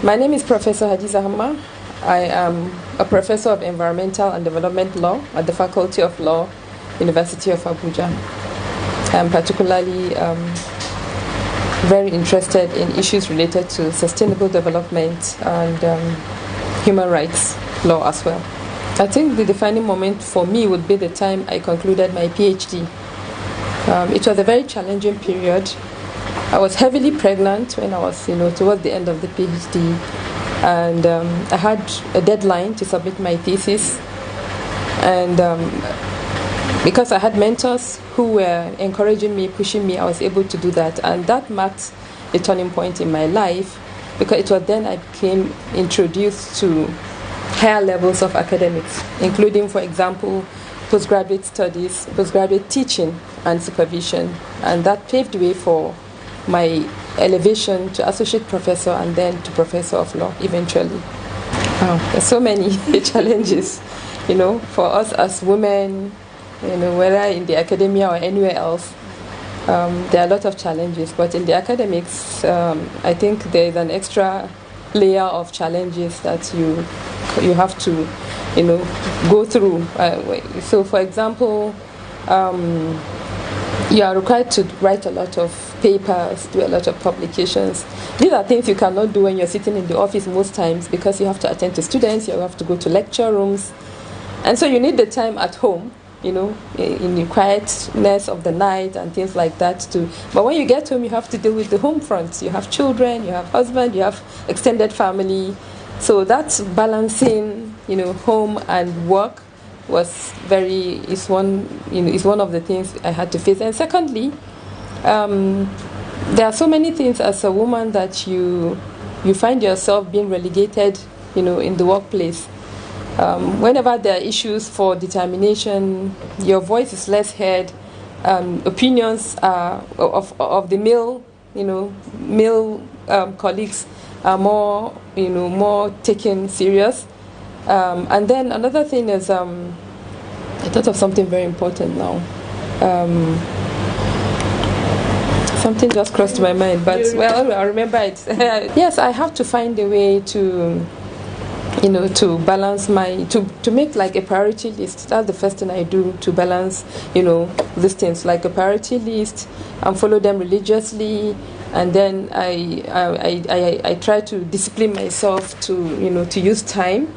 My name is Professor Hadiza Hamma. I am a professor of environmental and development law at the Faculty of Law, University of Abuja. I'm particularly very interested in issues related to sustainable development and human rights law as well. I think the defining moment for me would be the time I concluded my PhD. It was a very challenging period. I was heavily pregnant when I was, towards the end of the PhD, and I had a deadline to submit my thesis. And because I had mentors who were encouraging me, pushing me, I was able to do that. And that marked a turning point in my life, because it was then I became introduced to higher levels of academics, including, for example, postgraduate studies, postgraduate teaching and supervision. And that paved the way for my elevation to associate professor and then to professor of law eventually. There's so many challenges, for us as women, whether in the academia or anywhere else. There are a lot of challenges, but in the academics, I think there is an extra layer of challenges that you have to, go through. So, for example, you are required to write a lot of papers, do a lot of publications. These are things you cannot do when you're sitting in the office most times, because you have to attend to students, you have to go to lecture rooms. And so you need the time at home, in the quietness of the night and things like that too. But when you get home, you have to deal with the home front. You have children, you have husband, you have extended family. So that's balancing, home and work is one of the things I had to face. And secondly, there are so many things as a woman that you find yourself being relegated, in the workplace. Whenever there are issues for determination, your voice is less heard. Opinions of the male colleagues are more taken serious. And then another thing is, I thought of something very important now. Something just crossed my mind, but I remember it. Yes, I have to find a way to balance to make like a priority list. That's the first thing I do, to balance, these things, like a priority list, and follow them religiously. And then I try to discipline myself to use time,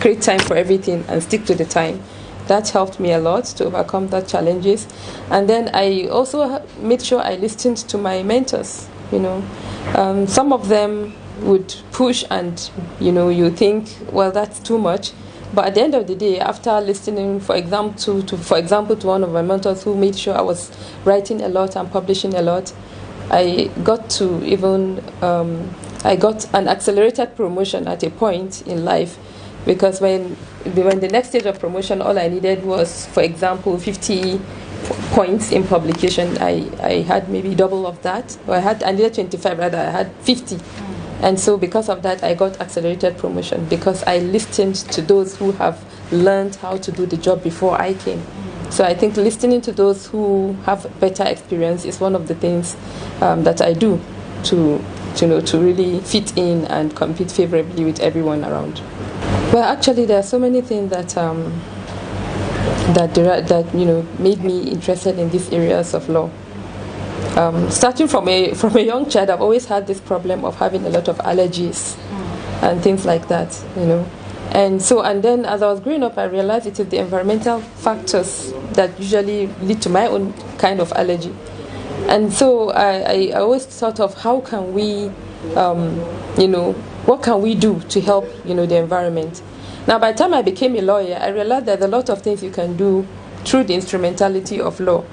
create time for everything and stick to the time. That helped me a lot to overcome the challenges. And then I also made sure I listened to my mentors. Some of them would push, and you think, well, that's too much. But at the end of the day, after listening, for example, to one of my mentors who made sure I was writing a lot and publishing a lot, I got an accelerated promotion at a point in life, because when the next stage of promotion, all I needed was, for example, 50 points in publication. I had maybe double of that, or I needed 25 rather. I had 50. And so because of that, I got accelerated promotion, because I listened to those who have learned how to do the job before I came. So I think listening to those who have better experience is one of the things that I do to really fit in and compete favorably with everyone around. Well, actually, there are so many things that made me interested in these areas of law. Starting from a young child, I've always had this problem of having a lot of allergies and things like that, And then as I was growing up, I realized it is the environmental factors that usually lead to my own kind of allergy. And so I always thought of how can we, what can we do to help, the environment. Now, by the time I became a lawyer, I realized there's a lot of things you can do through the instrumentality of law.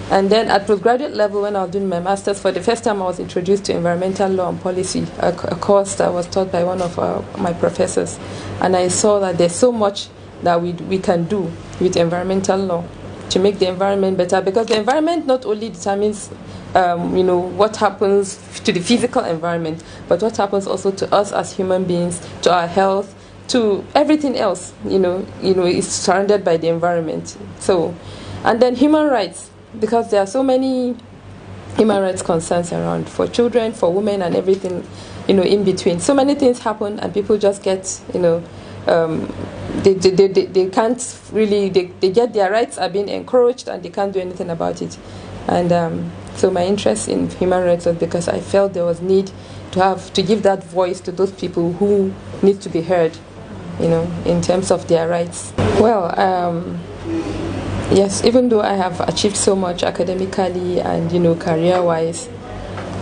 And then at postgraduate level, when I was doing my master's, for the first time I was introduced to environmental law and policy, a course that was taught by one of my professors. And I saw that there's so much that we can do with environmental law to make the environment better, because the environment not only determines what happens to the physical environment, but what happens also to us as human beings, to our health, to everything else, is surrounded by the environment. So, and then human rights, because there are so many human rights concerns around for children, for women, and everything, in between. So many things happen, and people just get, they can't really, they get their rights are being encroached, and they can't do anything about it. And so my interest in human rights was because I felt there was need to give that voice to those people who need to be heard, in terms of their rights. Well, yes, even though I have achieved so much academically and, career-wise,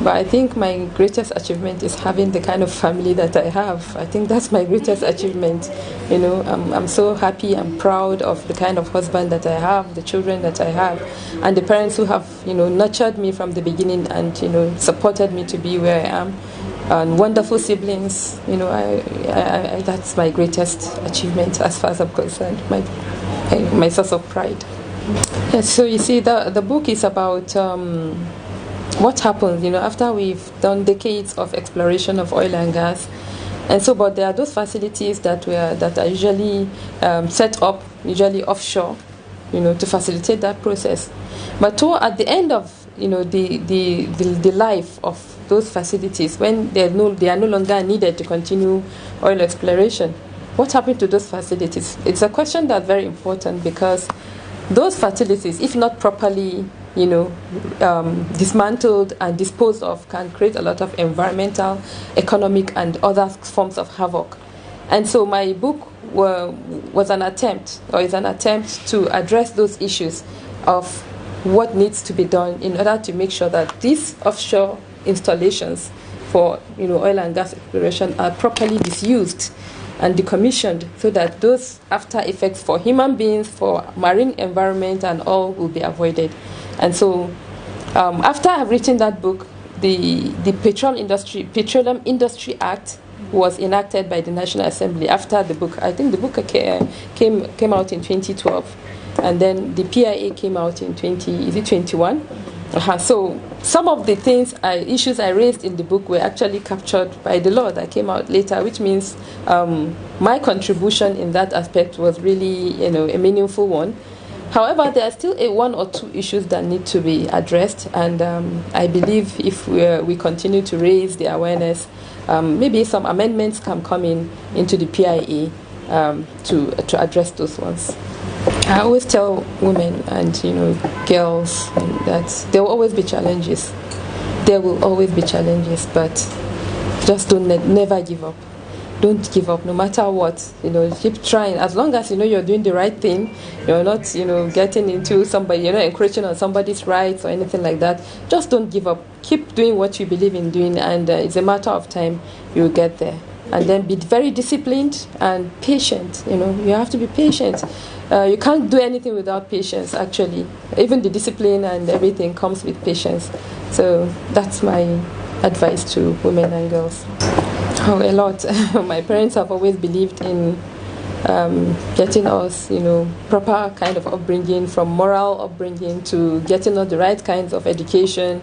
but I think my greatest achievement is having the kind of family that I have. I think that's my greatest achievement. I'm so happy and proud of the kind of husband that I have, the children that I have, and the parents who have, nurtured me from the beginning and, supported me to be where I am. And wonderful siblings, that's my greatest achievement as far as I'm concerned, my source of pride. Yes, so you see, the book is about what happens, after we've done decades of exploration of oil and gas. And so, but there are those facilities that are usually set up, usually offshore, to facilitate that process. But at the end of the life of those facilities, when they are no longer needed to continue oil exploration, what happened to those facilities? It's a question that's very important, because those facilities, if not properly dismantled and disposed of, can create a lot of environmental, economic, and other forms of havoc. And so my book is an attempt to address those issues of what needs to be done in order to make sure that these offshore installations for oil and gas exploration are properly disused and decommissioned, so that those after effects for human beings, for marine environment, and all will be avoided. And so after I've written that book, the Petroleum Industry Act was enacted by the National Assembly after the book. I think the book came out in 2012, and then the PIA came out in 2021. So some of the issues I raised in the book were actually captured by the law that came out later, which means my contribution in that aspect was really a meaningful one. However, there are still one or two issues that need to be addressed, and I believe if we continue to raise the awareness, maybe some amendments can come into the PIA to address those ones. I always tell women and girls that there will always be challenges. There will always be challenges, but just never give up. Don't give up, no matter what. Keep trying. As long as you're doing the right thing, you're not getting into somebody, you're not encroaching on somebody's rights or anything like that. Just don't give up. Keep doing what you believe in doing, and it's a matter of time you'll get there. And then be very disciplined and patient. You have to be patient. You can't do anything without patience, actually. Even the discipline and everything comes with patience. So that's my advice to women and girls. Oh, a lot. My parents have always believed in getting us, proper kind of upbringing, from moral upbringing to getting us the right kinds of education.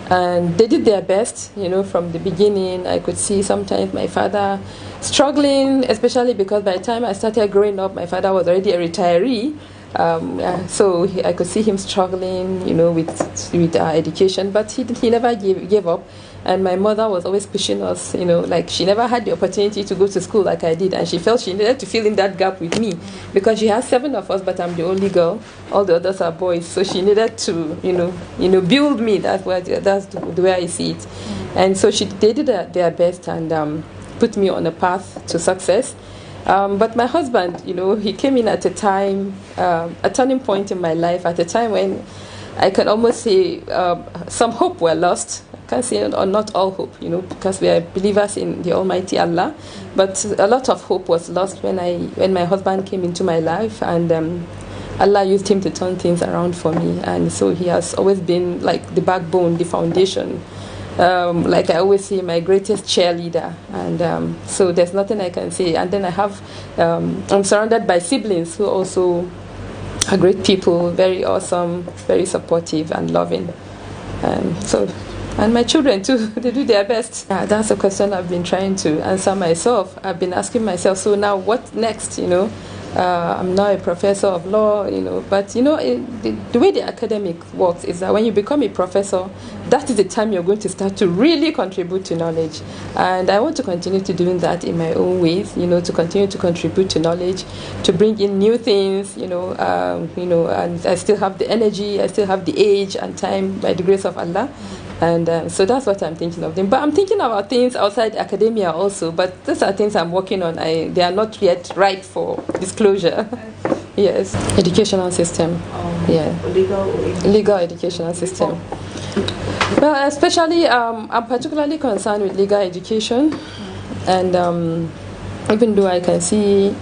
And they did their best, from the beginning. I could see sometimes my father struggling, especially because by the time I started growing up, my father was already a retiree. So I could see him struggling, with our education, but he never gave up. And my mother was always pushing us, like she never had the opportunity to go to school like I did, and she felt she needed to fill in that gap with me, because she has 7 of us, but I'm the only girl. All the others are boys, so she needed to, build me. That's the way I see it. And so they did their best and put me on a path to success. But my husband, he came in at a time, a turning point in my life, at a time when I can almost say some hope were lost. I can't say or not all hope, because we are believers in the Almighty Allah. But a lot of hope was lost when my husband came into my life, and Allah used him to turn things around for me. And so he has always been like the backbone, the foundation. Like I always say, my greatest cheerleader. And so there's nothing I can say. And then I'm surrounded by siblings who also are great people, very awesome, very supportive and loving. And my children too, they do their best. That's a question I've been trying to answer myself. I've been asking myself, so now what next, I'm now a professor of law, but the way the academic works is that when you become a professor, that is the time you're going to start to really contribute to knowledge. And I want to continue to doing that in my own ways, to continue to contribute to knowledge, to bring in new things, and I still have the energy, I still have the age and time by the grace of Allah. And so that's what I'm thinking of them. But I'm thinking about things outside academia also, but these are things I'm working on. They are not yet ripe for disclosure. Yes. Educational system. Legal educational system. Well, especially, I'm particularly concerned with legal education. And even though I can see,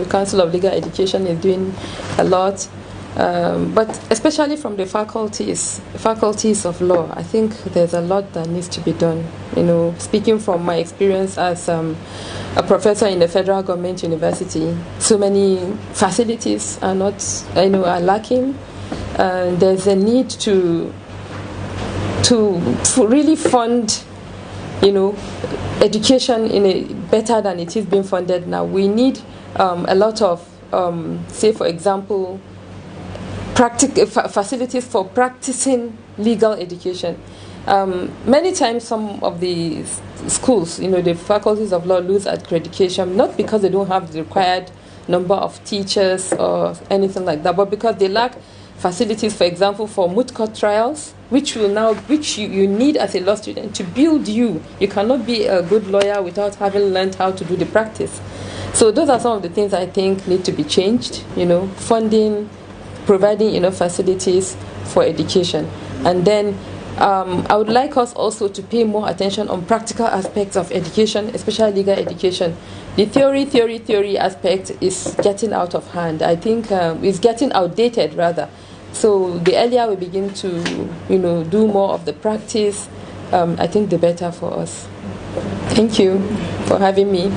Council of Legal Education is doing a lot, but especially from the faculties of law, I think there's a lot that needs to be done. Speaking from my experience as a professor in the federal government university, so many facilities are are lacking. There's a need to really fund, education better than it is being funded now. We need a lot of, say for example, facilities for practicing legal education. Many times some of the schools, the faculties of law lose accreditation, not because they don't have the required number of teachers or anything like that, but because they lack facilities, for example, for moot court trials, which you need as a law student to build you. You cannot be a good lawyer without having learned how to do the practice. So those are some of the things I think need to be changed, funding, providing facilities for education. And then I would like us also to pay more attention on practical aspects of education, especially legal education. The theory aspect is getting out of hand. I think it's getting outdated rather. So the earlier we begin to do more of the practice, I think the better for us. Thank you for having me.